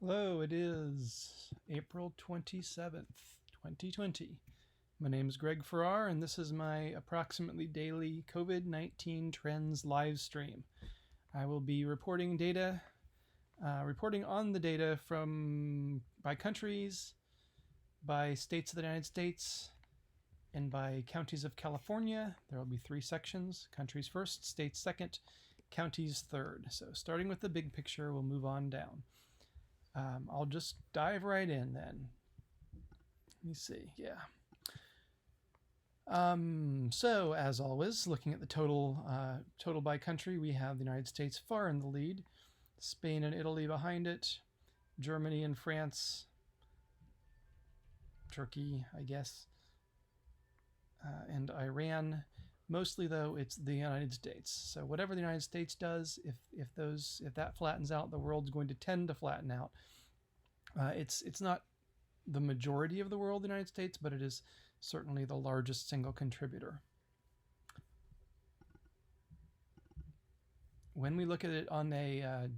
Hello, it is April 27th, 2020. My name is Greg Farrar, and this is my approximately daily COVID-19 trends live stream. I will be reporting on the data by countries, by states of the United States, and by counties of California. There will be three sections: countries first, states second, counties third. So starting with the big picture, we'll move on down. I'll just dive right in then. Let me see. Yeah. So as always, looking at the total by country, we have the United States far in the lead, Spain and Italy behind it, Germany and France, Turkey, I guess, and Iran. Mostly though, it's the United States. So whatever the United States does, if that flattens out, the world's going to tend to flatten out. It's not the majority of the world, the United States, but it is certainly the largest single contributor. When we look at it on a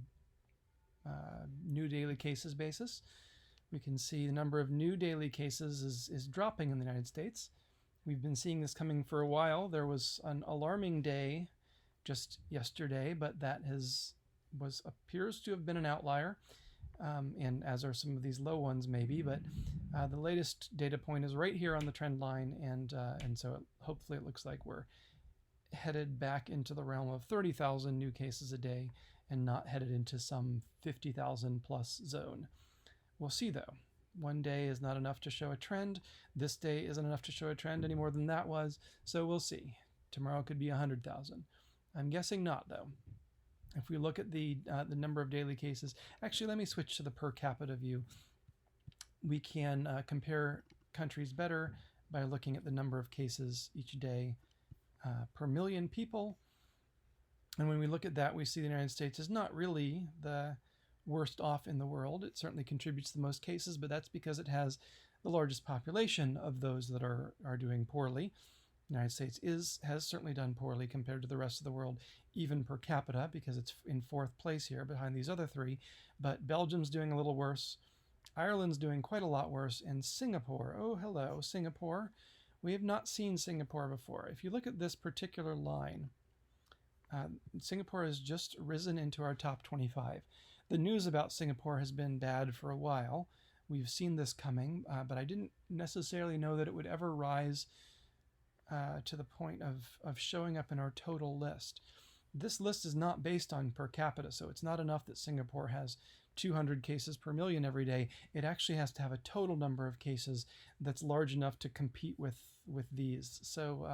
new daily cases basis, we can see the number of new daily cases is dropping in the United States. We've been seeing this coming for a while. There was an alarming day just yesterday, but that appears to have been an outlier. And as are some of these low ones maybe, but the latest data point is right here on the trend line, and so hopefully it looks like we're headed back into the realm of 30,000 new cases a day and not headed into some 50,000 plus zone. We'll see though. One day is not enough to show a trend. This day isn't enough to show a trend any more than that was, so we'll see. Tomorrow could be 100,000. I'm guessing not though. If we look at the number of daily cases, actually, let me switch to the per capita view. We can compare countries better by looking at the number of cases each day per million people. And when we look at that, we see the United States is not really the worst off in the world. It certainly contributes the most cases, but that's because it has the largest population of those that are doing poorly. The United States has certainly done poorly compared to the rest of the world, even per capita, because it's in fourth place here behind these other three. But Belgium's doing a little worse. Ireland's doing quite a lot worse. And Singapore, oh, hello, Singapore. We have not seen Singapore before. If you look at this particular line, Singapore has just risen into our top 25. The news about Singapore has been bad for a while. We've seen this coming, but I didn't necessarily know that it would ever rise to the point of showing up in our total list. This list is not based on per capita, so it's not enough that Singapore has 200 cases per million every day. It actually has to have a total number of cases that's large enough to compete with these. So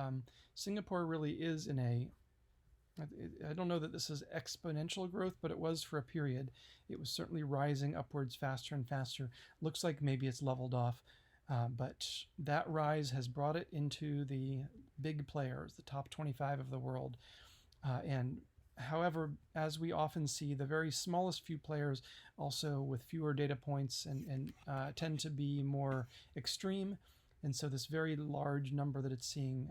Singapore really is I don't know that this is exponential growth, but it was for a period. It was certainly rising upwards faster and faster. Looks like maybe it's leveled off. But that rise has brought it into the big players, the top 25 of the world. And however, as we often see, the very smallest few players also with fewer data points and tend to be more extreme. And so this very large number that it's seeing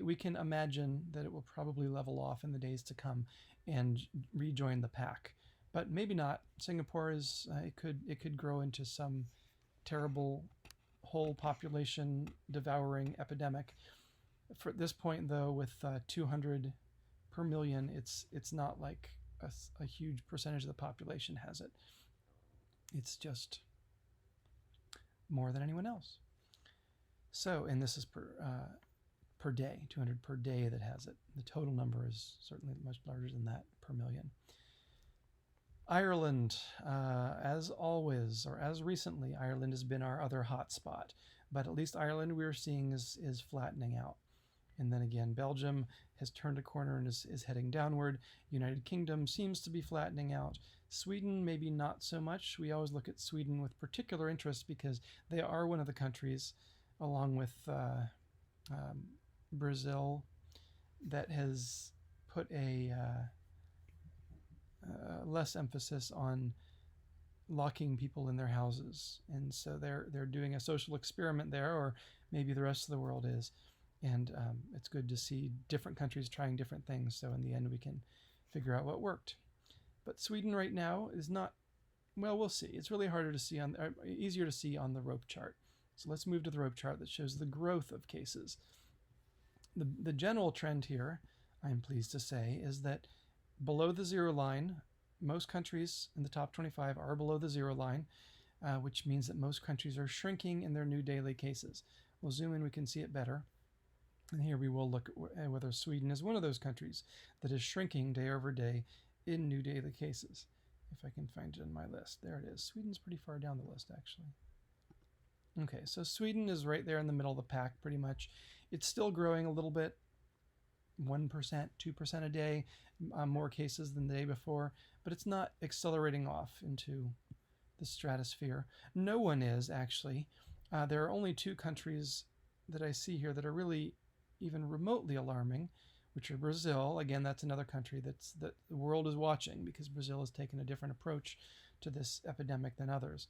we can imagine that it will probably level off in the days to come and rejoin the pack. But maybe not. Singapore it could grow into some terrible whole population devouring epidemic. For this point though, with 200 per million, it's not like a huge percentage of the population has it. It's just more than anyone else. So, and this is per day, 200 per day that has it. The total number is certainly much larger than that per million. Ireland, as always, or as recently, Ireland has been our other hot spot. But at least Ireland we're seeing is flattening out. And then again, Belgium has turned a corner and is heading downward. United Kingdom seems to be flattening out. Sweden, maybe not so much. We always look at Sweden with particular interest because they are one of the countries, along with Brazil, that has put a less emphasis on locking people in their houses, and so they're doing a social experiment there, or maybe the rest of the world is, and it's good to see different countries trying different things. So in the end, we can figure out what worked. But Sweden right now is not Well, we'll see. It's really harder to see easier to see on the rope chart. So let's move to the rope chart that shows the growth of cases. The general trend here, I'm pleased to say, is that below the zero line, most countries in the top 25 are below the zero line, which means that most countries are shrinking in their new daily cases. We'll zoom in, we can see it better. And here we will look at whether Sweden is one of those countries that is shrinking day over day in new daily cases. If I can find it in my list. There it is. Sweden's pretty far down the list, actually. Okay, so Sweden is right there in the middle of the pack, pretty much. It's still growing a little bit, 1%, 2% a day, more cases than the day before, but it's not accelerating off into the stratosphere. No one is, actually. There are only 2 countries that I see here that are really even remotely alarming, which are Brazil. Again, that's another country that the world is watching because Brazil has taken a different approach to this epidemic than others.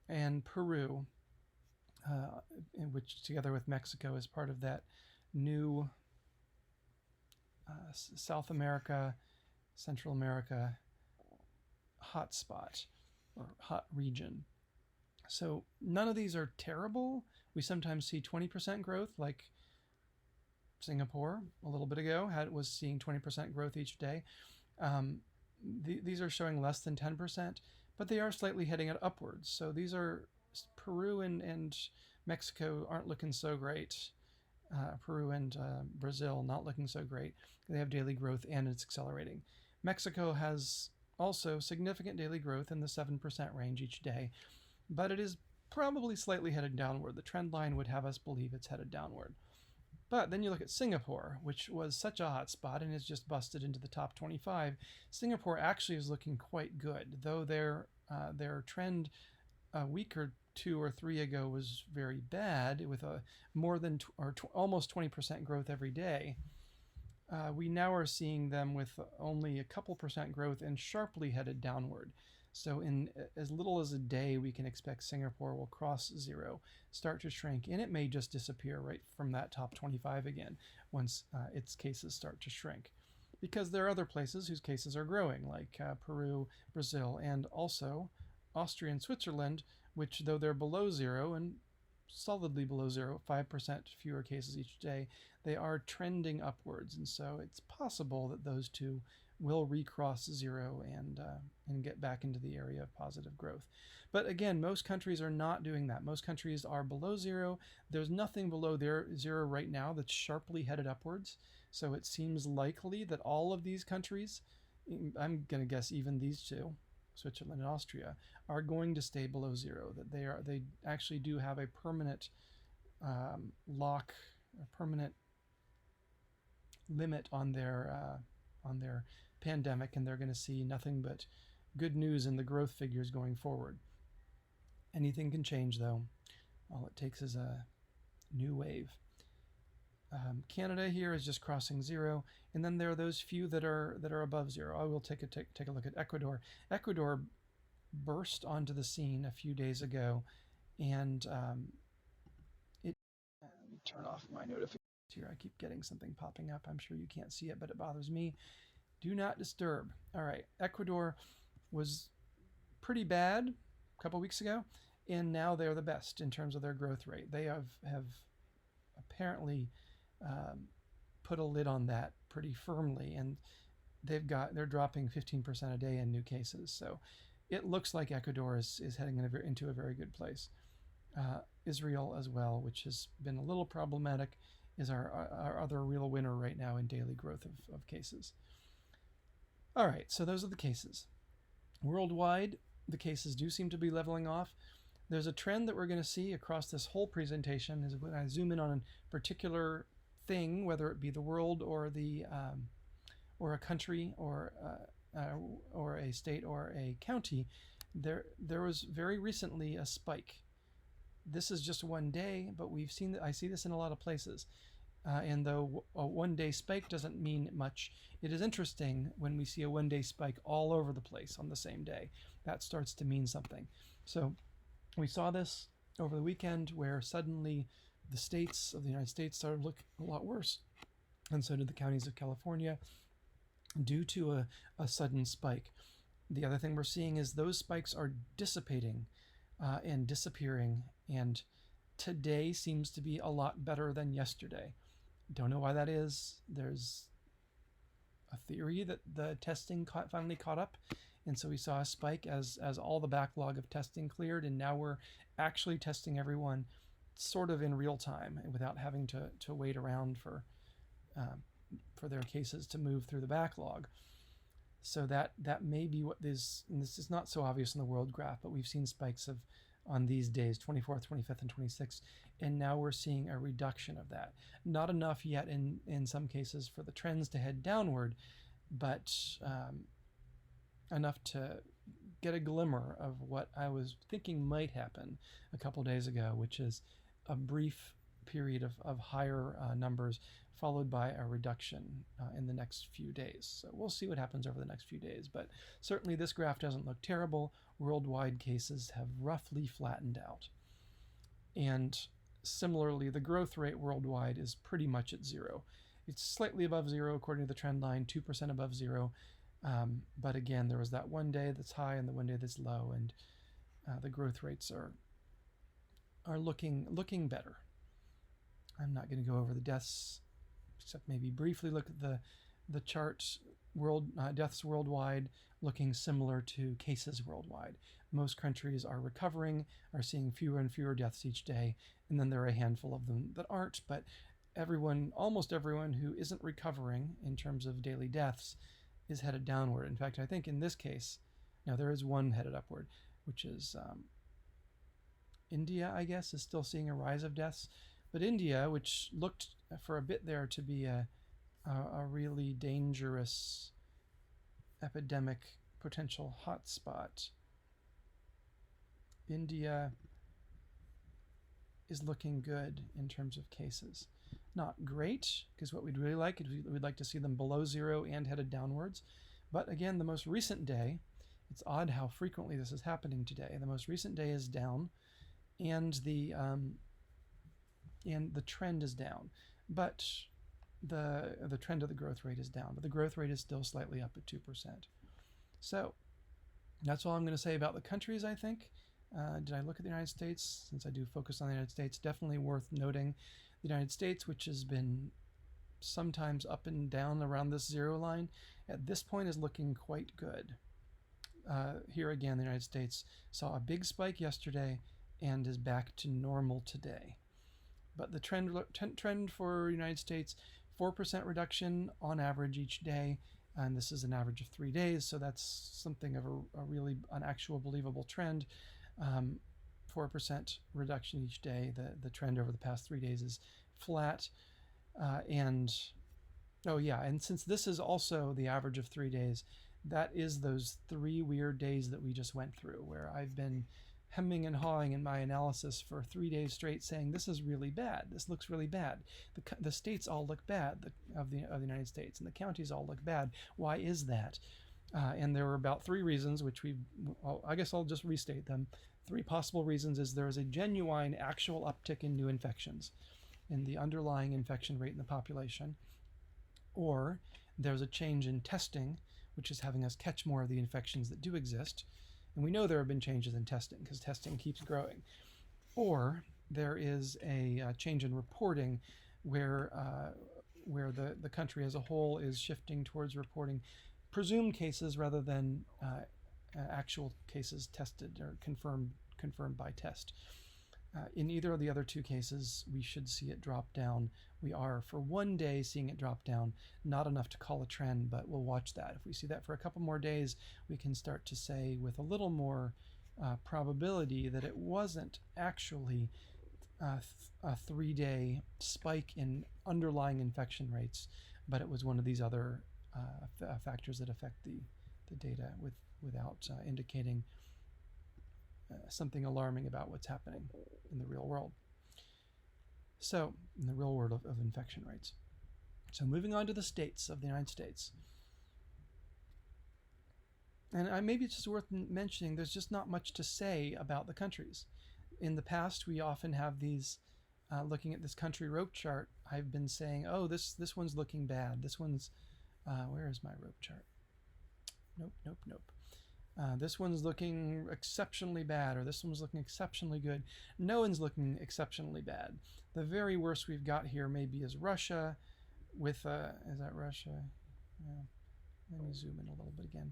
And Peru, which together with Mexico is part of that new South America, Central America hotspot or hot region. So none of these are terrible. We sometimes see 20% growth, like Singapore a little bit ago was seeing 20% growth each day. These are showing less than 10%, but they are slightly heading upwards. So these are Peru and Mexico aren't looking so great. Peru and Brazil not looking so great. They have daily growth and it's accelerating. Mexico has also significant daily growth in the 7% range each day, but it is probably slightly headed downward. The trend line would have us believe it's headed downward. But then you look at Singapore, which was such a hot spot and has just busted into the top 25. Singapore actually is looking quite good, though their trend a week or 2 or 3 ago was very bad, with a more than almost 20% growth every day. We now are seeing them with only a couple percent growth and sharply headed downward. So in as little as a day, we can expect Singapore will cross zero, start to shrink, and it may just disappear right from that top 25 again once its cases start to shrink. Because there are other places whose cases are growing, like Peru, Brazil, and also Austria and Switzerland, which, though they're below zero and solidly below zero, 5% fewer cases each day, they are trending upwards. And so it's possible that those two will recross zero and get back into the area of positive growth. But again, most countries are not doing that. Most countries are below zero. There's nothing below their zero right now that's sharply headed upwards. So it seems likely that all of these countries, I'm going to guess even these two, Switzerland and Austria, are going to stay below zero. That they actually do have a permanent lock, a permanent limit on their pandemic, and they're going to see nothing but good news in the growth figures going forward. Anything can change, though. All it takes is a new wave. Canada here is just crossing zero, and then there are those few that are above zero. I will take a look at Ecuador. Ecuador burst onto the scene a few days ago, and let me turn off my notifications here. I keep getting something popping up. I'm sure you can't see it, but it bothers me. Do not disturb. All right, Ecuador was pretty bad a couple weeks ago, and now they're the best in terms of their growth rate. They have apparently put a lid on that pretty firmly, and they're dropping 15% a day in new cases. So it looks like Ecuador is heading into a very good place. Israel as well, which has been a little problematic, is our other real winner right now in daily growth of cases. All right, so those are the cases. Worldwide, the cases do seem to be leveling off. There's a trend that we're going to see across this whole presentation is when I zoom in on a particular thing, whether it be the world or or a country or a state or a county, there was very recently a spike. This is just one day, but I see this in a lot of places. And though a one-day spike doesn't mean much, it is interesting when we see a one-day spike all over the place on the same day. That starts to mean something. So we saw this over the weekend where suddenly the states of the United States started to look a lot worse, and so did the counties of California due to a sudden spike. The other thing we're seeing is those spikes are dissipating and disappearing, and today seems to be a lot better than yesterday. Don't know why that is. There's a theory that the testing finally caught up, and so we saw a spike as all the backlog of testing cleared, and now we're actually testing everyone sort of in real time and without having to wait around for their cases to move through the backlog. So that may be what this, and this is not so obvious in the world graph, but we've seen spikes on these days, 24th, 25th, and 26th, and now we're seeing a reduction of that. Not enough yet in some cases for the trends to head downward, but enough to get a glimmer of what I was thinking might happen a couple days ago, which is a brief period of higher numbers followed by a reduction in the next few days. So we'll see what happens over the next few days, but certainly this graph doesn't look terrible. Worldwide cases have roughly flattened out. And similarly, the growth rate worldwide is pretty much at zero. It's slightly above zero according to the trend line, 2% above zero. But again, there was that one day that's high and the one day that's low, and the growth rates are looking better. I'm not going to go over the deaths, except maybe briefly look at the chart. Deaths worldwide looking similar to cases worldwide. Most countries are recovering, are seeing fewer and fewer deaths each day, and then there are a handful of them that aren't, but almost everyone who isn't recovering in terms of daily deaths is headed downward. In fact, I think in this case, now there is one headed upward, which is India, I guess, is still seeing a rise of deaths. But India, which looked for a bit there to be a really dangerous epidemic potential hotspot, India is looking good in terms of cases. Not great, because what we'd really like is we'd like to see them below zero and headed downwards. But again, the most recent day, it's odd how frequently this is happening today. The most recent day is down, and the trend is down, but the trend of the growth rate is down, but the growth rate is still slightly up at 2%. So that's all I'm going to say about the countries, I think. Did I look at the United States? Since I do focus on the United States, definitely worth noting the United States, which has been sometimes up and down around this zero line, at this point is looking quite good. Here again, the United States saw a big spike yesterday and is back to normal today. But the trend for the United States, 4% reduction on average each day, and this is an average of 3 days, so that's something of an actual believable trend. 4% reduction each day. The trend over the past 3 days is flat. And since this is also the average of 3 days, that is those 3 weird days that we just went through, where I've been hemming and hawing in my analysis for 3 days straight, saying this is really bad. This looks really bad. The states all look bad of the United States, and the counties all look bad. Why is that? And there were about 3 reasons, which I guess I'll just restate them. 3 possible reasons is there is a genuine actual uptick in new infections in the underlying infection rate in the population, or there's a change in testing, which is having us catch more of the infections that do exist. And we know there have been changes in testing because testing keeps growing. Or there is a change in reporting where the country as a whole is shifting towards reporting presumed cases rather than actual cases tested or confirmed by test. In either of the other 2 cases, we should see it drop down. We are, for 1 day, seeing it drop down. Not enough to call a trend, but we'll watch that. If we see that for a couple more days, we can start to say with a little more probability that it wasn't actually a 3-day spike in underlying infection rates, but it was one of these other factors that affect the data without indicating something alarming about what's happening in the real world. So, in the real world of infection rates. So moving on to the states of the United States. And maybe it's just worth mentioning, there's just not much to say about the countries. In the past, we often have these, looking at this country rope chart, I've been saying, oh, this one's looking bad. This one's, where is my rope chart? Nope. This one's looking exceptionally bad, or this one's looking exceptionally good. No one's looking exceptionally bad. The very worst we've got here maybe is Russia with, is that Russia? Yeah. Let me zoom in a little bit again.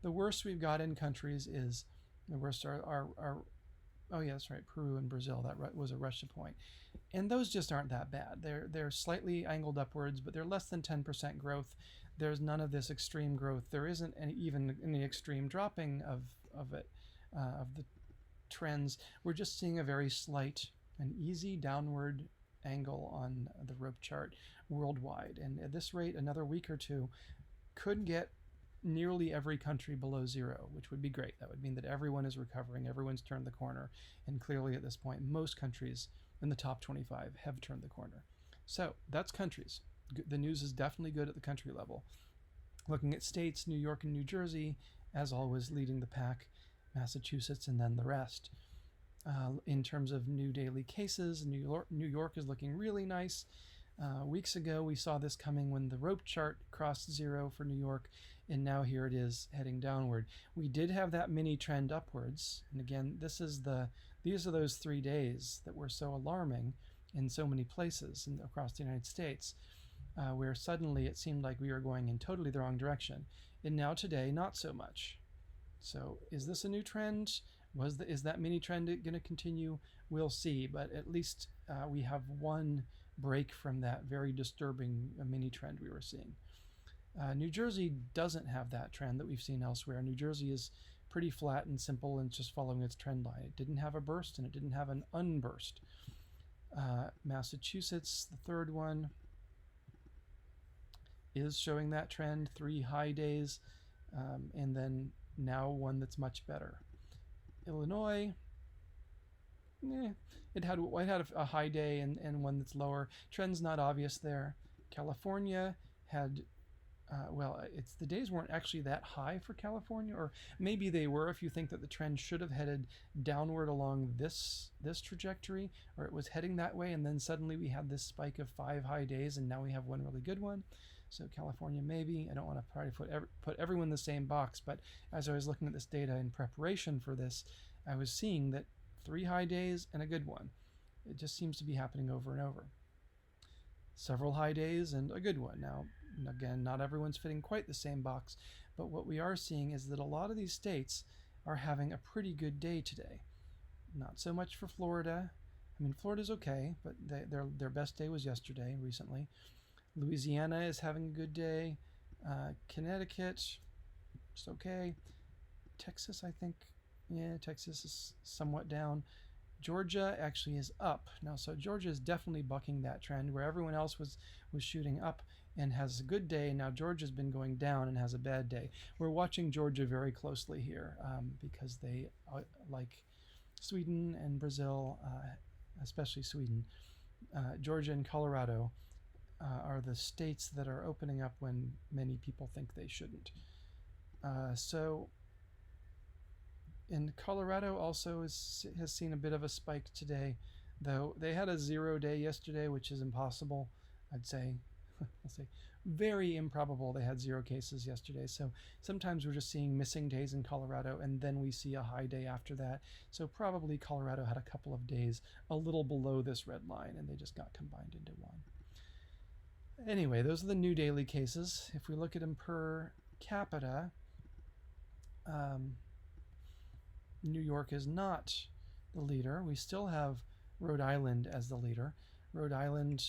The worst we've got in countries is, the worst are oh yeah, that's right, Peru and Brazil. That was a Russia point. And those just aren't that bad. They're slightly angled upwards, but they're less than 10% growth. There's none of this extreme growth. There isn't even any extreme dropping of the trends. We're just seeing a very slight, an easy downward angle on the rope chart worldwide. And at this rate, another week or two could get nearly every country below zero, which would be great. That would mean that everyone is recovering, everyone's turned the corner, and clearly at this point, most countries in the top 25 have turned the corner. So that's countries. The news is definitely good at the country level. Looking at states, New York and New Jersey, as always, leading the pack, Massachusetts, and then the rest. In terms of new daily cases, New York is looking really nice. Weeks ago, we saw this coming when the rope chart crossed zero for New York, and now here it is heading downward. We did have that mini trend upwards, and again, these are those 3 days that were so alarming in so many places across the United States, where suddenly it seemed like we were going in totally the wrong direction. And now today, not so much. So is this a new trend? Is that mini trend going to continue? We'll see, but at least we have one break from that very disturbing mini trend we were seeing. New Jersey doesn't have that trend that we've seen elsewhere. New Jersey is pretty flat and simple and just following its trend line. It didn't have a burst and it didn't have an unburst. Massachusetts, the third one, is showing that trend, 3 high days, and then now one that's much better. Illinois, it had a high day and one that's lower. Trend's not obvious there. California had, the days weren't actually that high for California, or maybe they were if you think that the trend should have headed downward along this trajectory, or it was heading that way, and then suddenly we had this spike of 5 high days, and now we have one really good one. So California, maybe. I don't want to try to put everyone in the same box, but as I was looking at this data in preparation for this, I was seeing that 3 high days and a good one. It just seems to be happening over and over. Several high days and a good one. Now, again, not everyone's fitting quite the same box, but what we are seeing is that a lot of these states are having a pretty good day today. Not so much for Florida. I mean, Florida's okay, but their best day was yesterday, recently. Louisiana is having a good day. Connecticut, just okay. Texas, I think, Texas is somewhat down. Georgia actually is up now, so Georgia is definitely bucking that trend where everyone else was shooting up and has a good day. Now Georgia's been going down and has a bad day. We're watching Georgia very closely here because they, like Sweden and Brazil, especially Sweden, Georgia and Colorado are the states that are opening up when many people think they shouldn't. So in Colorado also has seen a bit of a spike today, though they had a 0 day yesterday, which is impossible. I'd say, I'll say very improbable they had 0 cases yesterday. So sometimes we're just seeing missing days in Colorado, and then we see a high day after that. So probably Colorado had a couple of days a little below this red line, and they just got combined into one. Anyway, those are the new daily cases. If we look at them per capita, New York is not the leader. We still have Rhode Island as the leader. Rhode Island,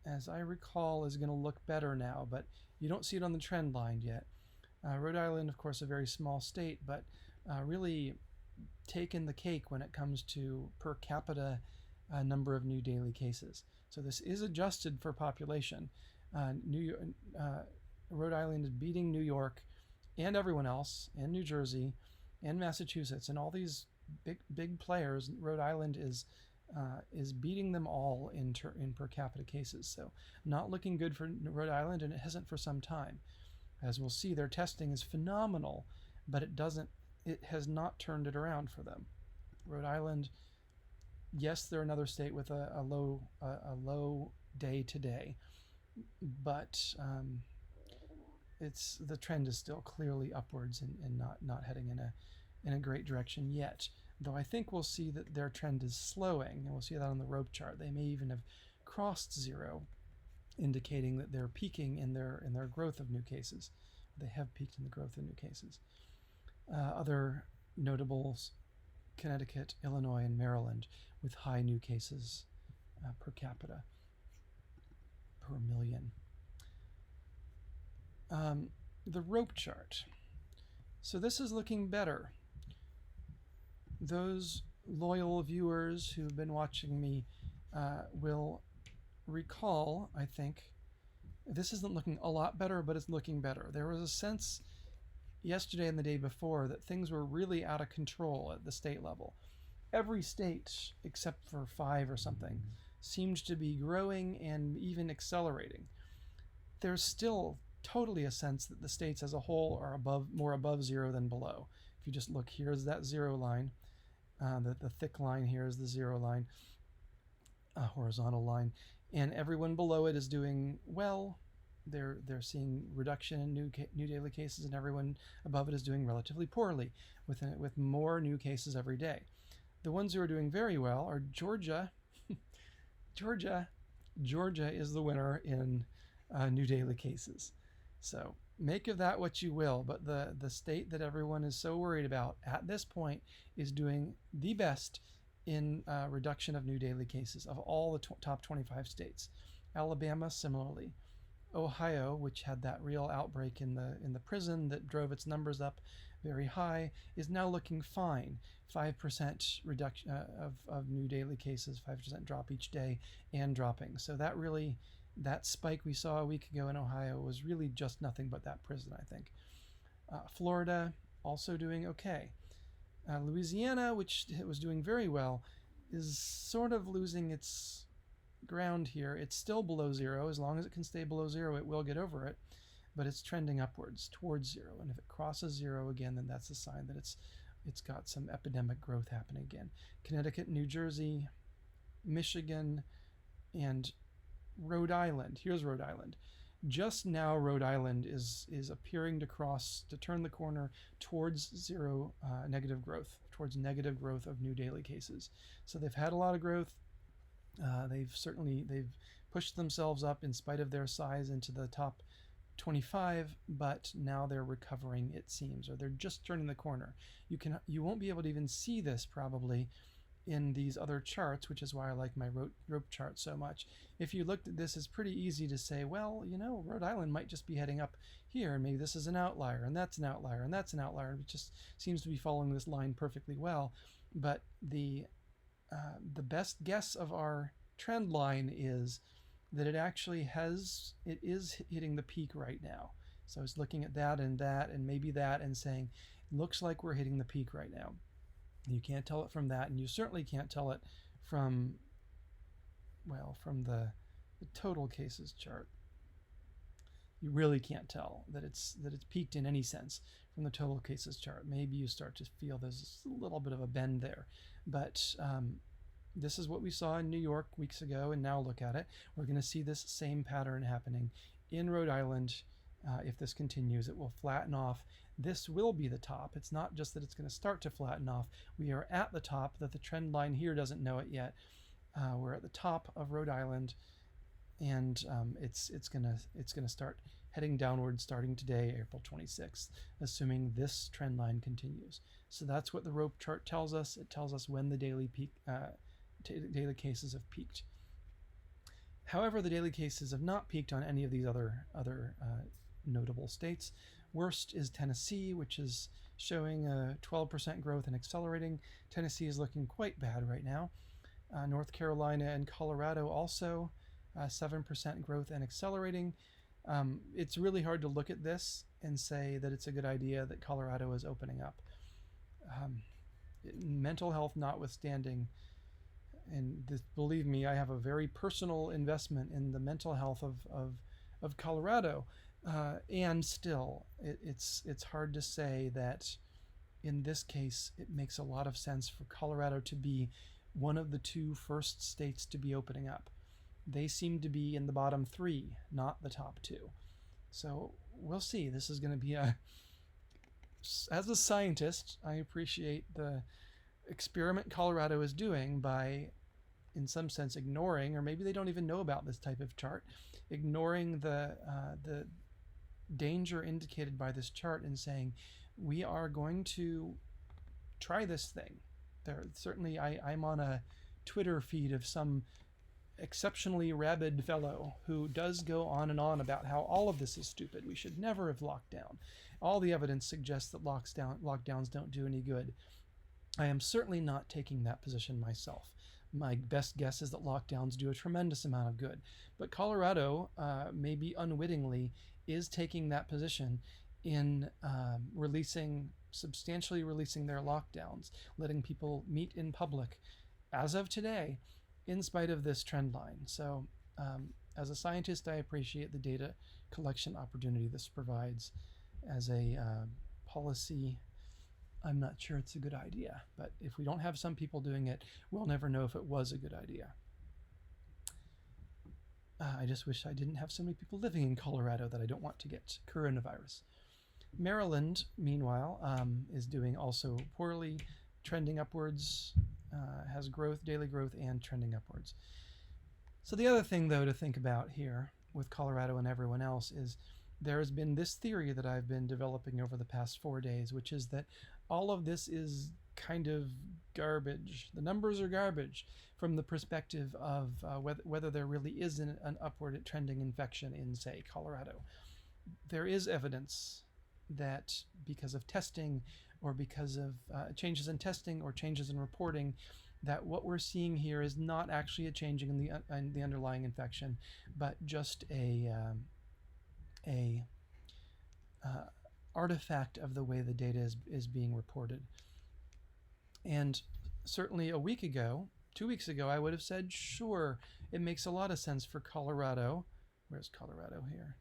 as I recall, is going to look better now, but you don't see it on the trend line yet. Rhode Island, of course, a very small state, but really taken the cake when it comes to per capita number of new daily cases. So this is adjusted for population. Rhode Island is beating New York and everyone else, and New Jersey, and Massachusetts, and all these big players. Rhode Island is beating them all in per capita cases. So not looking good for Rhode Island, and it hasn't for some time. As we'll see, their testing is phenomenal, but it has not turned it around for them. Rhode Island, yes, they're another state with a low day today, but the trend is still clearly upwards and not heading in a great direction yet. Though I think we'll see that their trend is slowing, and we'll see that on the rope chart. They may even have crossed zero, indicating that they're peaking in their growth of new cases. They have peaked in the growth of new cases. Other notables: Connecticut, Illinois, and Maryland, with high new cases per capita, per million. The rope chart. So this is looking better. Those loyal viewers who've been watching me will recall, I think, this isn't looking a lot better, but it's looking better. There was a sense yesterday and the day before that things were really out of control at the state level. Every state, except for 5 or something, seemed to be growing and even accelerating. There's still totally a sense that the states as a whole are more above zero than below. If you just look, here's that zero line. The thick line here is the zero line, horizontal line, and everyone below it is doing well. They're seeing reduction in new daily cases, and everyone above it is doing relatively poorly, with more new cases every day. The ones who are doing very well are Georgia. Georgia is the winner in new daily cases. So make of that what you will, but the state that everyone is so worried about at this point is doing the best in reduction of new daily cases of all the top 25 states. Alabama similarly. Ohio, which had that real outbreak in the prison that drove its numbers up very high, is now looking fine. 5% reduction of new daily cases, 5% drop each day, and dropping. So that spike we saw a week ago in Ohio was really just nothing but that prison, I think. Florida also doing okay. Louisiana, which was doing very well, is sort of losing its ground here. It's still below zero. As long as it can stay below zero, it will get over it, but it's trending upwards towards zero. And if it crosses zero again, then that's a sign that it's got some epidemic growth happening again. Connecticut, New Jersey, Michigan, and Rhode Island. Here's Rhode Island. Just now, Rhode Island is appearing to turn the corner towards zero negative growth, towards negative growth of new daily cases. So they've had a lot of growth. They've pushed themselves up in spite of their size into the top 25, but now they're recovering, it seems, or they're just turning the corner. You won't be able to even see this probably in these other charts, which is why I like my rope chart so much. If you looked at this, it's pretty easy to say, well, Rhode Island might just be heading up here, and maybe this is an outlier, and that's an outlier, and that's an outlier. It just seems to be following this line perfectly well. But the best guess of our trend line is that it is hitting the peak right now. So I was looking at that and maybe that and saying, looks like we're hitting the peak right now. You can't tell it from that, and you certainly can't tell it from the total cases chart. You really can't tell that it's peaked in any sense from the total cases chart. Maybe you start to feel there's a little bit of a bend there, but this is what we saw in New York weeks ago, and now look at it. We're going to see this same pattern happening in Rhode Island. If this continues, it will flatten off. This will be the top. It's not just that it's going to start to flatten off. We are at the top, that the trend line here doesn't know it yet. We're at the top of Rhode Island, and it's going to start heading downward starting today, April 26th, assuming this trend line continues. So that's what the rope chart tells us. It tells us when the daily cases have peaked. However, the daily cases have not peaked on any of these other notable states. Worst is Tennessee, which is showing a 12% growth and accelerating. Tennessee is looking quite bad right now. North Carolina and Colorado also 7% growth and accelerating. It's really hard to look at this and say that it's a good idea that Colorado is opening up. Mental health notwithstanding, and believe me, I have a very personal investment in the mental health of Colorado, and still, it's hard to say that in this case it makes a lot of sense for Colorado to be one of the 2 first states to be opening up. They seem to be in the bottom 3, not the top 2. So we'll see. This is going to be a... As a scientist, I appreciate the experiment Colorado is doing by, in some sense, ignoring, or maybe they don't even know about this type of chart, ignoring the danger indicated by this chart and saying, we are going to try this thing. Certainly, I'm on a Twitter feed of some exceptionally rabid fellow who does go on and on about how all of this is stupid. We should never have locked down. All the evidence suggests that lockdowns don't do any good. I am certainly not taking that position myself. My best guess is that lockdowns do a tremendous amount of good. But Colorado, maybe unwittingly, is taking that position in substantially releasing their lockdowns, letting people meet in public as of today, in spite of this trend line. So as a scientist, I appreciate the data collection opportunity this provides. As a policy, I'm not sure it's a good idea, but if we don't have some people doing it, we'll never know if it was a good idea. I just wish I didn't have so many people living in Colorado that I don't want to get coronavirus. Maryland, meanwhile, is doing also poorly, trending upwards, has growth, daily growth, and trending upwards. So the other thing, though, to think about here with Colorado and everyone else is there has been this theory that I've been developing over the past 4 days, which is that all of this is kind of garbage. The numbers are garbage from the perspective of whether there really is an upward trending infection in, say, Colorado. There is evidence that because of testing or because of changes in testing or changes in reporting, that what we're seeing here is not actually a change in the underlying infection, but just a artifact of the way the data is being reported. And certainly a week ago, 2 weeks ago, I would have said, sure, it makes a lot of sense for Colorado. Where's Colorado here?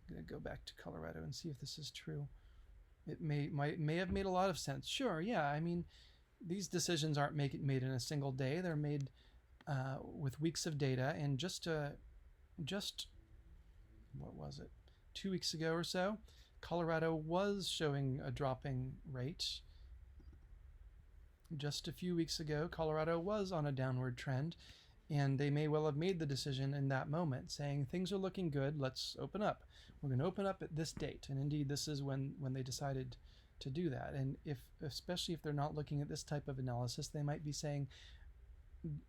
I'm going to go back to Colorado and see if this is true. It may have made a lot of sense. Sure, yeah, I mean, these decisions aren't made in a single day. They're made with weeks of data, and just what was it? 2 weeks ago or so, Colorado was showing a dropping rate. Just a few weeks ago, Colorado was on a downward trend, and they may well have made the decision in that moment, saying things are looking good, let's open up. We're going to open up at this date, and indeed this is when they decided to do that. And especially if they're not looking at this type of analysis, they might be saying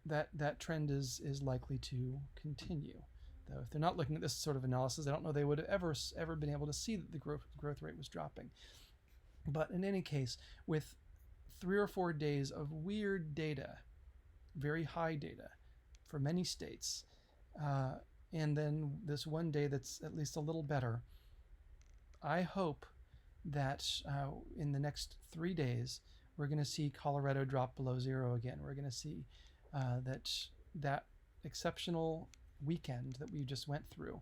that trend is likely to continue. Though if they're not looking at this sort of analysis, I don't know they would have ever been able to see that the growth rate was dropping. But in any case, with 3 or 4 days of weird data, very high data for many states, and then this one day that's at least a little better, I hope that in the next 3 days, we're going to see Colorado drop below zero again. We're going to see that exceptional weekend that we just went through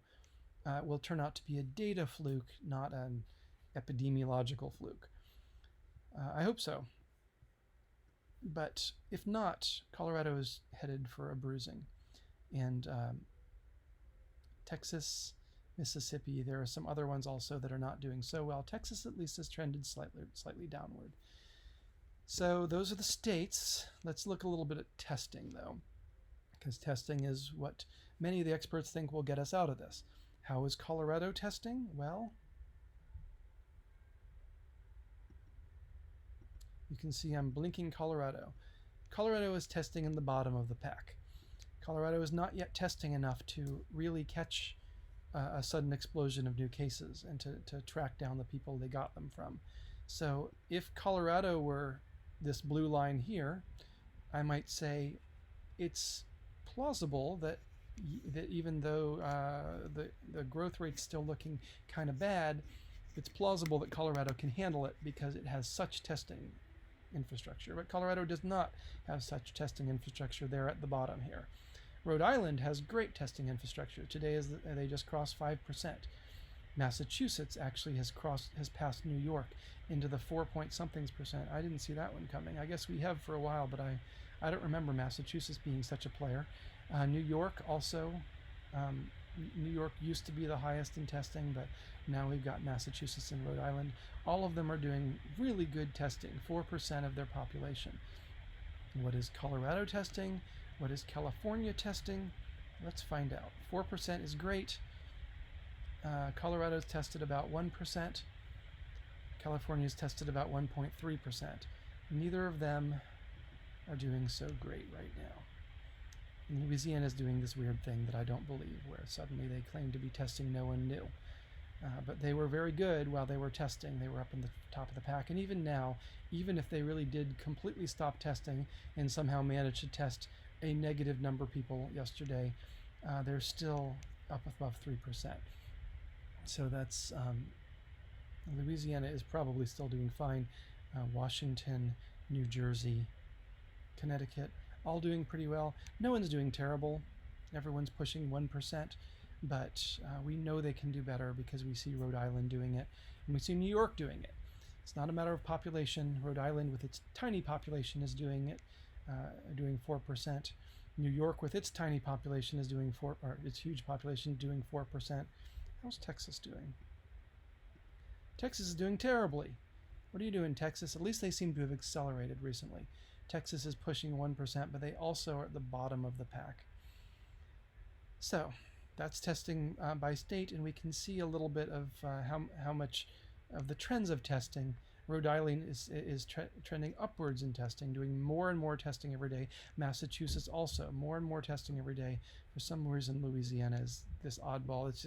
will turn out to be a data fluke, not an epidemiological fluke. I hope so. But if not, Colorado is headed for a bruising. And Texas, Mississippi, there are some other ones also that are not doing so well. Texas at least has trended slightly downward. So those are the states. Let's look a little bit at testing, though, because testing is what many of the experts think will get us out of this. How is Colorado testing? Well, you can see I'm blinking Colorado. Colorado is testing in the bottom of the pack. Colorado is not yet testing enough to really catch a sudden explosion of new cases and to track down the people they got them from. So if Colorado were this blue line here, I might say it's plausible that even though the growth rate's still looking kind of bad, it's plausible that Colorado can handle it because it has such testing infrastructure. But Colorado does not have such testing infrastructure there at the bottom here. Rhode Island has great testing infrastructure. Today they just crossed 5%. Massachusetts actually has passed New York into the 4-point-somethings%. I didn't see that one coming. I guess we have for a while, but I don't remember Massachusetts being such a player. New York also New York used to be the highest in testing, but now we've got Massachusetts and Rhode Island. All of them are doing really good testing, 4% of their population. What is Colorado testing? What is California testing? Let's find out. 4% is great. Colorado's tested about 1%. California's tested about 1.3%. Neither of them are doing so great right now. And Louisiana is doing this weird thing that I don't believe, where suddenly they claim to be testing no one new. But they were very good while they were testing. They were up in the top of the pack. And even now, even if they really did completely stop testing and somehow managed to test a negative number of people yesterday, they're still up above 3%. So that's Louisiana is probably still doing fine. Washington, New Jersey, Connecticut, all doing pretty well. No one's doing terrible. Everyone's pushing 1%, but we know they can do better because we see Rhode Island doing it, and we see New York doing it. It's not a matter of population. Rhode Island, with its tiny population, is doing it, doing 4%. New York, with its tiny population, is doing its huge population, doing 4%. How's Texas doing? Texas is doing terribly. What are you doing, Texas? At least they seem to have accelerated recently. Texas is pushing 1%, but they also are at the bottom of the pack. So that's testing by state, and we can see a little bit of how much of the trends of testing. Rhode Island is trending upwards in testing, doing more and more testing every day. Massachusetts also, more and more testing every day. For some reason, Louisiana is this oddball. It's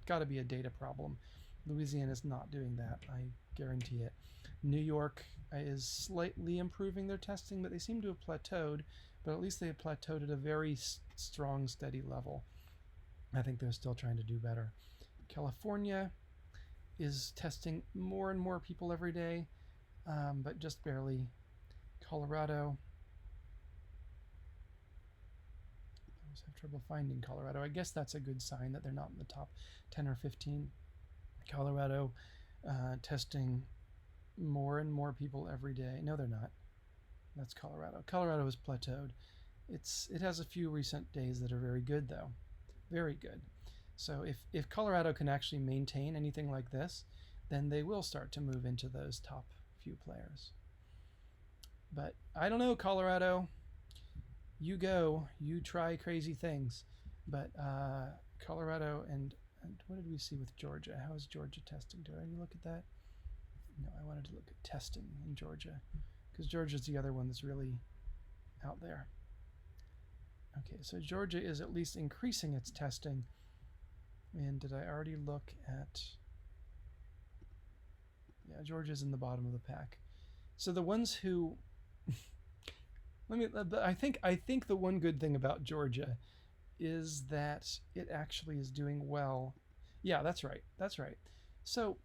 got to be a data problem. Louisiana is not doing that, I guarantee it. New York is slightly improving their testing, but they seem to have plateaued, but at least they have plateaued at a very strong, steady level. I think they're still trying to do better. California is testing more and more people every day, but just barely. Colorado, I always have trouble finding Colorado. I guess that's a good sign that they're not in the top 10 or 15. Colorado testing more and more people every day. No, they're not. That's Colorado. Colorado has plateaued. It has a few recent days that are very good, though. Very good. So if Colorado can actually maintain anything like this, then they will start to move into those top few players. But I don't know, Colorado. You go. You try crazy things. But Colorado and what did we see with Georgia? How is Georgia testing? Did I already look at that? No, I wanted to look at testing in Georgia, because Georgia's the other one that's really out there. Okay, so Georgia is at least increasing its testing. And did I already look at... Yeah, Georgia's in the bottom of the pack. So the ones who... I think the one good thing about Georgia is that it actually is doing well. Yeah, that's right. That's right. So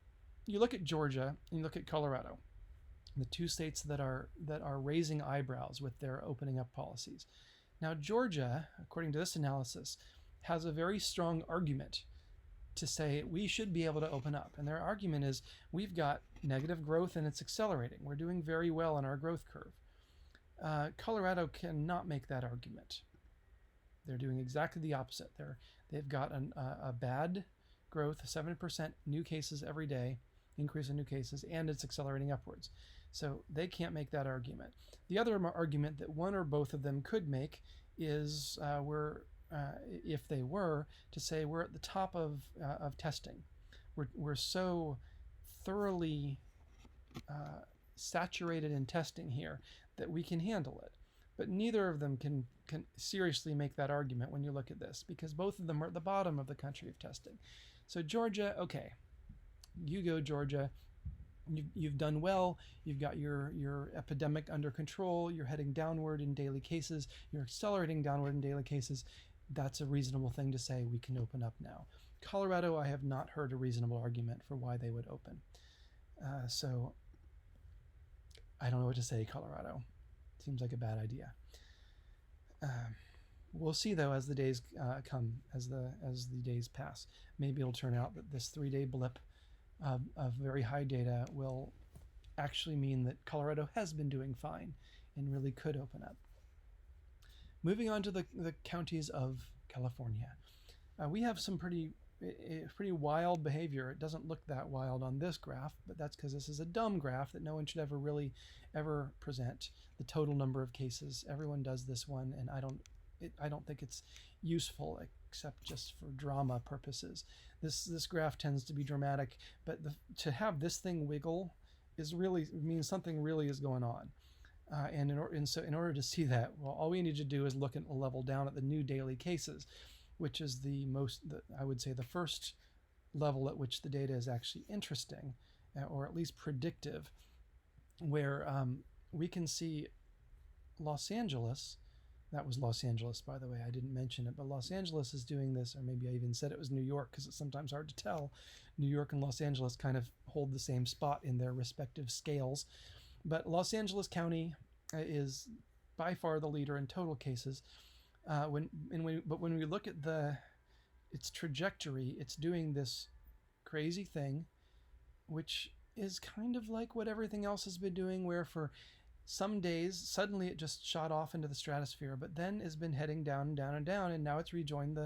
you look at Georgia and you look at Colorado, the two states that are raising eyebrows with their opening up policies. Now, Georgia, according to this analysis, has a very strong argument to say we should be able to open up. And their argument is we've got negative growth and it's accelerating. We're doing very well on our growth curve. Colorado cannot make that argument. They're doing exactly the opposite. They've got a bad growth, 7% new cases every day, increase in new cases, and it's accelerating upwards. So they can't make that argument. The other argument that one or both of them could make is if they were to say we're at the top of testing. We're so thoroughly saturated in testing here that we can handle it. But neither of them can seriously make that argument when you look at this, because both of them are at the bottom of the country of testing. So Georgia, okay, you go Georgia. You've done well. You've got your epidemic under control. You're heading downward in daily cases. You're accelerating downward in daily cases. That's a reasonable thing to say. We can open up now. Colorado, I have not heard a reasonable argument for why they would open. So I don't know what to say, Colorado. Seems like a bad idea. We'll see, though, as the days come, as the days pass. Maybe it'll turn out that this 3-day blip of very high data will actually mean that Colorado has been doing fine and really could open up. Moving on to the counties of California. We have some pretty wild behavior. It doesn't look that wild on this graph, but that's because this is a dumb graph that no one should ever present the total number of cases. Everyone does this one, and I don't think it's useful except just for drama purposes. This graph tends to be dramatic, but to have this thing wiggle means something really is going on. So in order to see that, well, all we need to do is look at a level down at the new daily cases, which is I would say the first level at which the data is actually interesting, or at least predictive, where we can see Los Angeles. That was Los Angeles, by the way. I didn't mention it, but Los Angeles is doing this, or maybe I even said it was New York because it's sometimes hard to tell. New York and Los Angeles kind of hold the same spot in their respective scales. But Los Angeles County is by far the leader in total cases. But when we look at its trajectory, it's doing this crazy thing, which is kind of like what everything else has been doing, where for some days suddenly it just shot off into the stratosphere, but then has been heading down and down and down, and now it's rejoined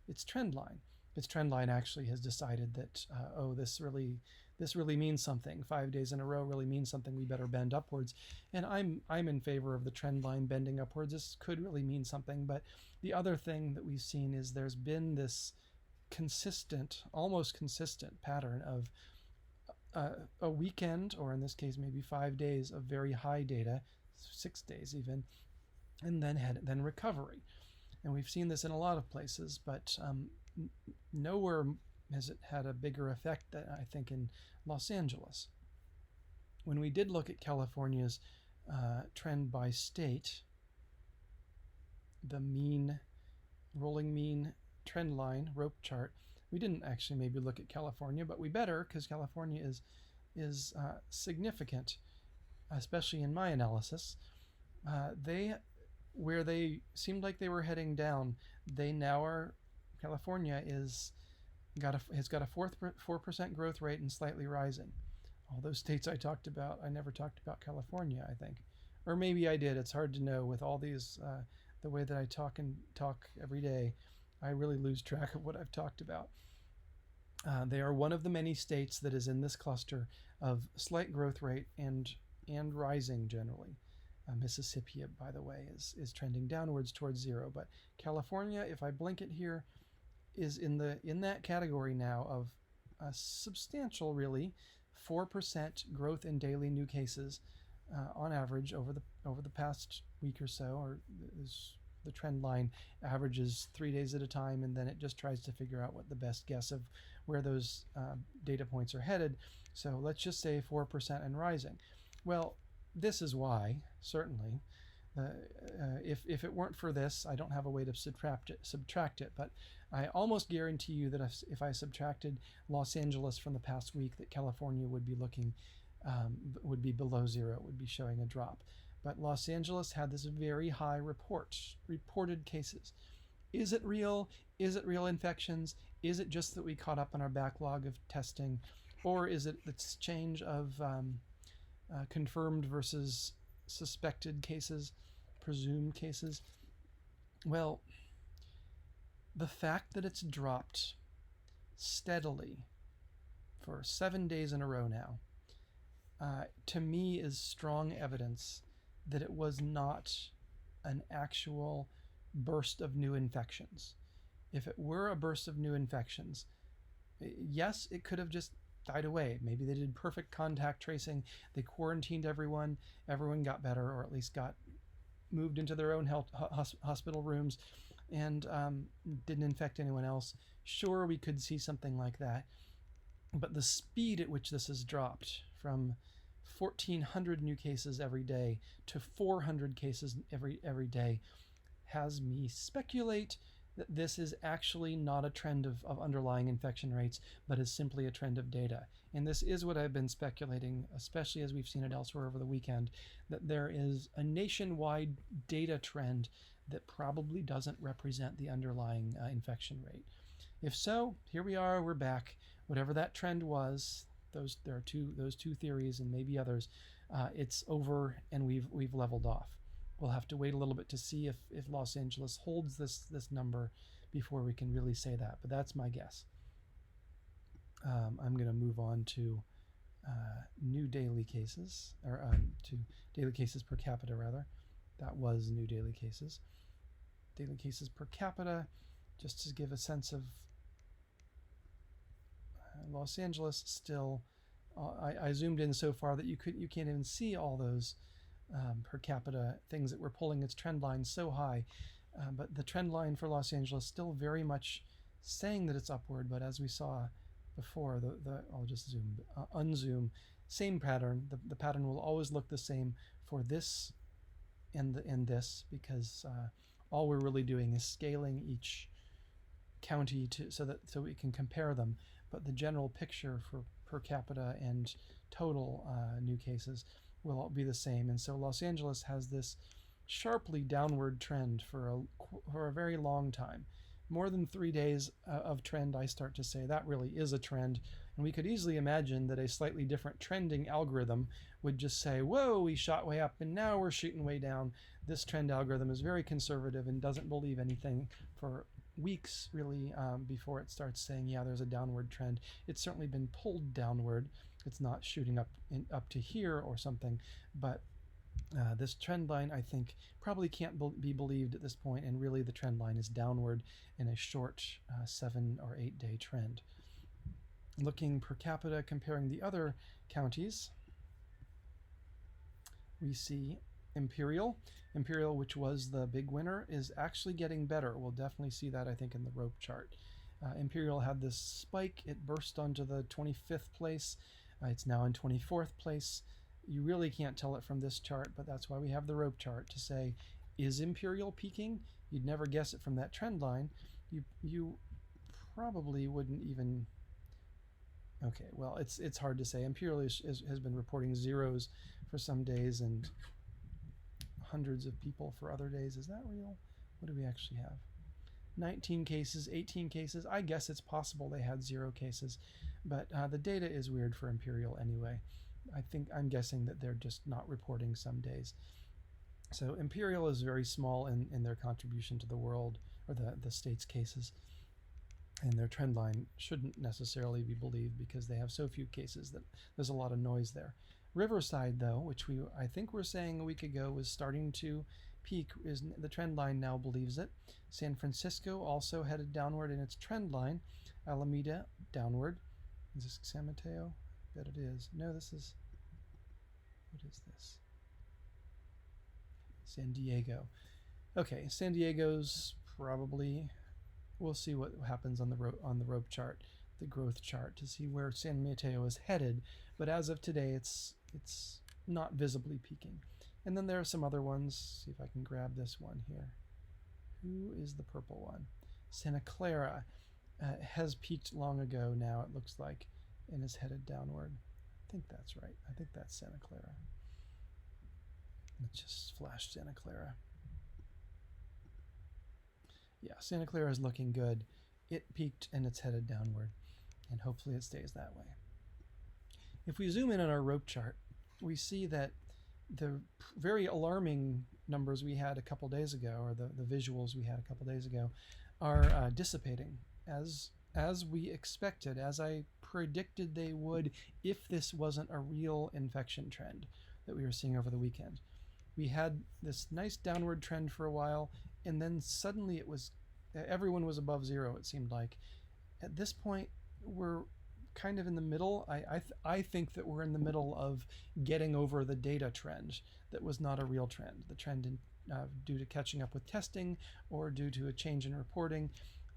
its trend line. Its trend line actually has decided that this really means something. 5 days in a row really means something. We better bend upwards. And I'm in favor of the trend line bending upwards. This could really mean something. But the other thing that we've seen is there's been this almost consistent pattern of a weekend, or in this case maybe 5 days of very high data, 6 days even, and then recovery. And we've seen this in a lot of places, but nowhere has it had a bigger effect than I think in Los Angeles. When we did look at California's trend by state, the rolling mean trend line rope chart, we didn't actually maybe look at California, but we better, because California is significant, especially in my analysis. Where they seemed like they were heading down, California has got a 4% growth rate and slightly rising. All those states I talked about, I never talked about California, I think. Or maybe I did. It's hard to know with all these, the way that I talk every day. I really lose track of what I've talked about. They are one of the many states that is in this cluster of slight growth rate and rising generally. Mississippi, by the way, is trending downwards towards zero. But California, if I blink it here, is in that category now of a substantial, really, 4% growth in daily new cases on average over the past week or so, or the trend line averages 3 days at a time, and then it just tries to figure out what the best guess of where those data points are headed. So let's just say 4% and rising. Well, this is why, certainly. If it weren't for this, I don't have a way to subtract it, but I almost guarantee you that if I subtracted Los Angeles from the past week, that California would be below zero, would be showing a drop. But Los Angeles had this very high reported cases. Is it real? Is it real infections? Is it just that we caught up on our backlog of testing? Or is it this change of confirmed versus suspected cases, presumed cases? Well, the fact that it's dropped steadily for 7 days in a row now, to me is strong evidence that it was not an actual burst of new infections. If it were a burst of new infections, yes, it could have just died away. Maybe they did perfect contact tracing, they quarantined everyone got better, or at least got moved into their own hospital rooms, and didn't infect anyone else. Sure, we could see something like that, but the speed at which this has dropped from 1,400 new cases every day to 400 cases every day has me speculate that this is actually not a trend of underlying infection rates, but is simply a trend of data. And this is what I've been speculating, especially as we've seen it elsewhere over the weekend, that there is a nationwide data trend that probably doesn't represent the underlying infection rate. If so, here we are, we're back. Whatever that trend was, those two theories and maybe others, it's over and we've leveled off. We'll have to wait a little bit to see if Los Angeles holds this number, before we can really say that, but that's my guess. I'm going to move on to new daily cases, or to daily cases per capita, rather. That was new daily cases. Daily cases per capita, just to give a sense of Los Angeles still. I zoomed in so far that you can't even see all those per capita things that were pulling its trend line so high. But the trend line for Los Angeles still very much saying that it's upward, but as we saw before, I'll just unzoom, same pattern. The pattern will always look the same for this and this, because all we're really doing is scaling each county so we can compare them. But the general picture for per capita and total new cases will all be the same. And so Los Angeles has this sharply downward trend for a very long time. More than 3 days of trend, I start to say that really is a trend. And we could easily imagine that a slightly different trending algorithm would just say, whoa, we shot way up and now we're shooting way down. This trend algorithm is very conservative and doesn't believe anything for weeks, really, before it starts saying, yeah, there's a downward trend. It's certainly been pulled downward. It's not shooting up to here or something, but this trend line, I think, probably can't be believed at this point, and really the trend line is downward in a short 7 or 8 day trend. Looking per capita, comparing the other counties, we see Imperial, which was the big winner, is actually getting better. We'll definitely see that, I think, in the rope chart. Imperial had this spike. It burst onto the 25th place. It's now in 24th place. You really can't tell it from this chart, but that's why we have the rope chart to say, is Imperial peaking? You'd never guess it from that trend line. You probably wouldn't even... Okay, well, it's hard to say. Imperial has been reporting zeros for some days and hundreds of people for other days. Is that real? What do we actually have? 19 cases, 18 cases. I guess it's possible they had 0 cases, but the data is weird for Imperial anyway. I'm guessing that they're just not reporting some days. So Imperial is very small in their contribution to the world, or the state's cases. And their trend line shouldn't necessarily be believed because they have so few cases that there's a lot of noise there. Riverside, though, which I think we're saying a week ago was starting to peak, is the trend line now believes it. San Francisco also headed downward in its trend line. Alameda downward. Is this San Mateo? I bet it is. No, this is... What is this? San Diego. Okay, San Diego's probably... We'll see what happens on the rope chart, the growth chart, to see where San Mateo is headed. But as of today, it's not visibly peaking. And then there are some other ones. See if I can grab this one here. Who is the purple one? Santa Clara has peaked long ago now, it looks like, and is headed downward. I think that's right. I think that's Santa Clara. Let's just flash Santa Clara. Yeah, Santa Clara is looking good. It peaked and it's headed downward, and hopefully it stays that way. If we zoom in on our rope chart, we see that the very alarming numbers we had a couple days ago, or the visuals we had a couple days ago, are dissipating as we expected, as I predicted they would if this wasn't a real infection trend that we were seeing over the weekend. We had this nice downward trend for a while, and then suddenly everyone was above 0, it seemed like. At this point, we're kind of in the middle. I think that we're in the middle of getting over the data trend that was not a real trend. The trend due to catching up with testing or due to a change in reporting.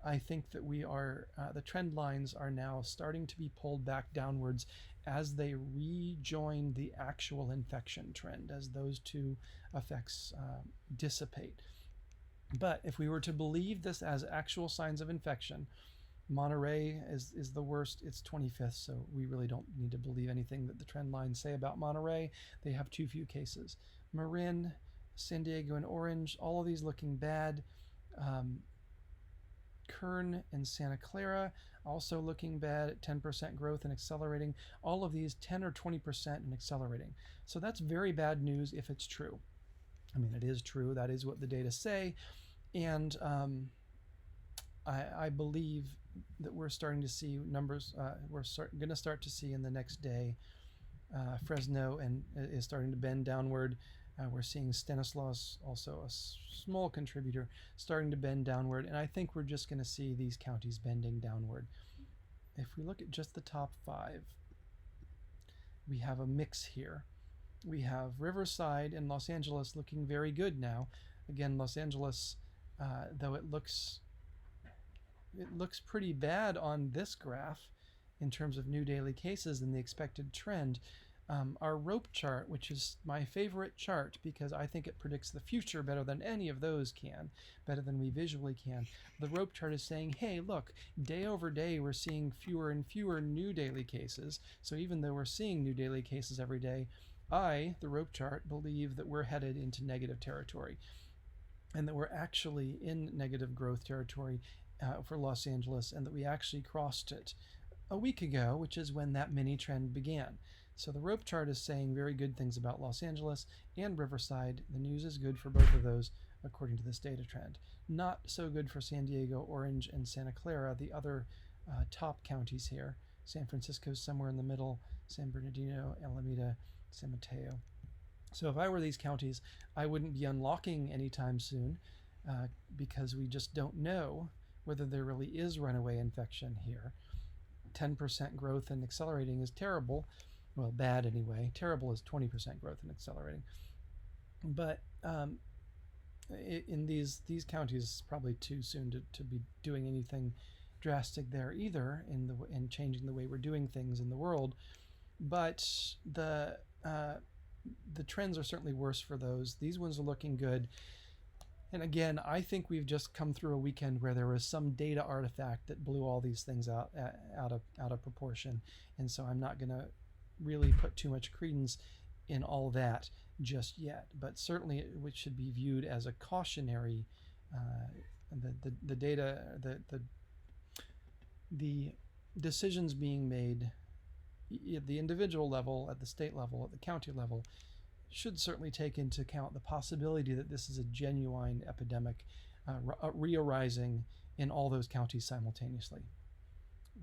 I think that the trend lines are now starting to be pulled back downwards as they rejoin the actual infection trend, as those two effects dissipate. But if we were to believe this as actual signs of infection, Monterey is the worst. It's 25th, so we really don't need to believe anything that the trend lines say about Monterey. They have too few cases. Marin, San Diego, and Orange, all of these looking bad. Kern and Santa Clara also looking bad at 10% growth and accelerating. All of these 10 or 20% and accelerating. So that's very bad news if it's true. I mean, it is true. That is what the data say. And I believe that we're starting to see numbers. We're going to start to see in the next day. Fresno is starting to bend downward. We're seeing Stanislaus, also a small contributor, starting to bend downward. And I think we're just going to see these counties bending downward. If we look at just the top 5, we have a mix here. We have Riverside and Los Angeles looking very good now. Again, Los Angeles, though it looks pretty bad on this graph in terms of new daily cases and the expected trend. Our rope chart, which is my favorite chart because I think it predicts the future better than any of those can, better than we visually can. The rope chart is saying, hey, look, day over day we're seeing fewer and fewer new daily cases. So even though we're seeing new daily cases every day, the rope chart, believe that we're headed into negative territory and that we're actually in negative growth territory for Los Angeles, and that we actually crossed it a week ago, which is when that mini trend began. So the rope chart is saying very good things about Los Angeles and Riverside. The news is good for both of those according to this data trend. Not so good for San Diego, Orange, and Santa Clara, the other top counties here. San Francisco's somewhere in the middle, San Bernardino, Alameda, San Mateo. So if I were these counties, I wouldn't be unlocking anytime soon because we just don't know whether there really is runaway infection here. 10% growth and accelerating is terrible. Well, bad anyway. Terrible is 20% growth and accelerating. But in these counties, it's probably too soon to be doing anything drastic there either in changing the way we're doing things in the world. But the trends are certainly worse for those. These ones are looking good. And again, I think we've just come through a weekend where there was some data artifact that blew all these things out of proportion. And so I'm not going to really put too much credence in all that just yet. But certainly it should be viewed as a cautionary. The data, the decisions being made at the individual level, at the state level, at the county level, should certainly take into account the possibility that this is a genuine epidemic re-arising in all those counties simultaneously.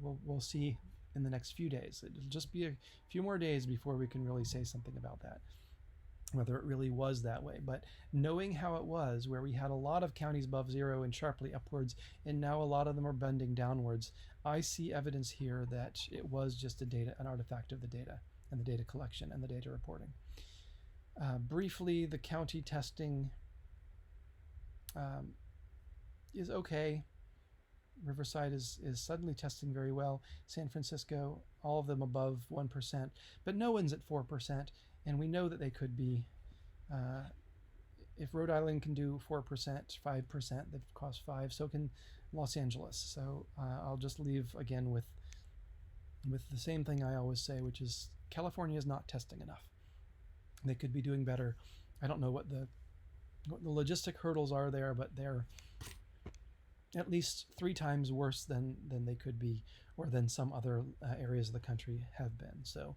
We'll see in the next few days. It'll just be a few more days before we can really say something about that, whether it really was that way. But knowing how it was, where we had a lot of counties above zero and sharply upwards, and now a lot of them are bending downwards, I see evidence here that it was just an artifact of the data and the data collection and the data reporting. Briefly, the county testing is okay. Riverside is suddenly testing very well. San Francisco, all of them above 1%, but no one's at 4%, and we know that they could be. If Rhode Island can do 4%, 5%, they've cost 5%, so can Los Angeles. So I'll just leave again with the same thing I always say, which is California is not testing enough. They could be doing better. I don't know what the logistic hurdles are there, but they're at least 3 times worse than they could be, or than some other areas of the country have been. So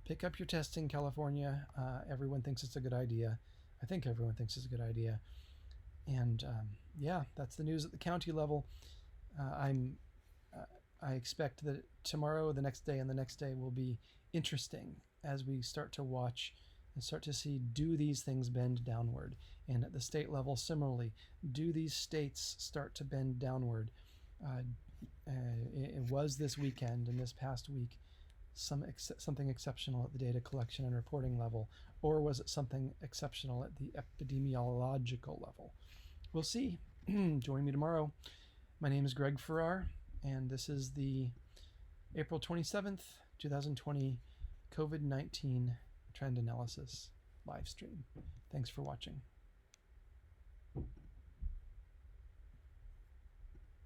pick up your testing, California. Everyone thinks it's a good idea. I think everyone thinks it's a good idea. And yeah, that's the news at the county level. I expect that tomorrow, the next day, and the next day will be interesting as we start to watch and start to see, do these things bend downward? And at the state level, similarly, do these states start to bend downward? It was this weekend and this past week something exceptional at the data collection and reporting level, or was it something exceptional at the epidemiological level? We'll see. Join me tomorrow. My name is Greg Farrar, and this is the April 27th, 2020 COVID-19 Trend Analysis live stream. Thanks for watching.